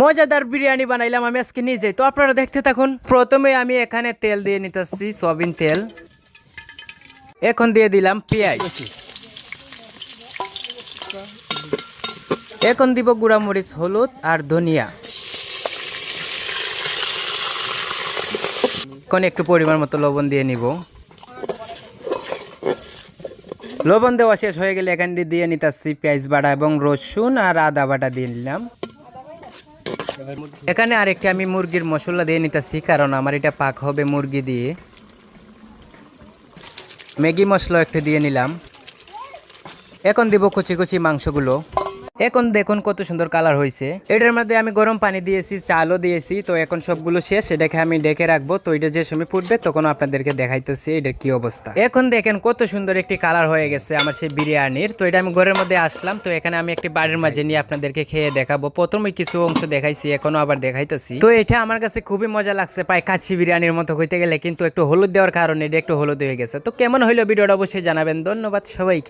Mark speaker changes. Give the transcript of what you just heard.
Speaker 1: মজাদার বিরিয়ানি বানাইলাম আমি আজকে নিজেই, তো আপনারা দেখতে থাকুন। প্রথমে আমি এখানে তেল দিয়ে নিতেছি, সয়াবিন তেল। এখন দিয়ে দিলাম পেঁয়াজ। এখন দিব গুঁড়া মরিচ, হলুদ আর ধনিয়া। এখন একটু পরিমাণ মতো লবণ দিয়ে নিব। লবণ দেওয়া শেষ হয়ে গেলে এখানে দিয়ে নিতেছি পেঁয়াজ বাটা এবং রসুন আর আদা বাটা দিয়ে নিলাম। এখানে আরেকটি আমি মুরগির মশলা দিয়ে নিতেছি, কারণ আমার এটা পাক হবে মুরগি দিয়ে। ম্যাগি মশলা একটু দিয়ে নিলাম। এখন দিব কুচি কুচি মাংসগুলো। এখন দেখুন কত সুন্দর কালার হয়েছে। এটার মধ্যে আমি গরম পানি দিয়েছি, চালও দিয়েছি। তো এখন সবগুলো শেষ, এটাকে আমি ডেকে রাখবো। তো এটা যে সময় ফুটবে তখন আপনাদেরকে দেখাইতেছি এটার কি অবস্থা। এখন দেখেন কত সুন্দর একটি কালার হয়ে গেছে আমার সেই বিরিয়ানির। তো এটা আমি ঘরের মধ্যে আসলাম। তো এখানে আমি একটি বাড়ির মাঝে নিয়ে আপনাদেরকে খেয়ে দেখাবো। প্রথমে কিছু অংশ দেখাইছি, এখনো আবার দেখাইতেছি। তো এটা আমার কাছে খুবই মজা লাগছে, প্রায় কাচ্চি বিরিয়ানির মতো হইতে গেলে, কিন্তু একটু হলুদ দেওয়ার কারণে এটা একটু হলুদ হয়ে গেছে। তো কেমন হইলো ভিডিওটা অবশ্যই জানাবেন। ধন্যবাদ সবাইকে।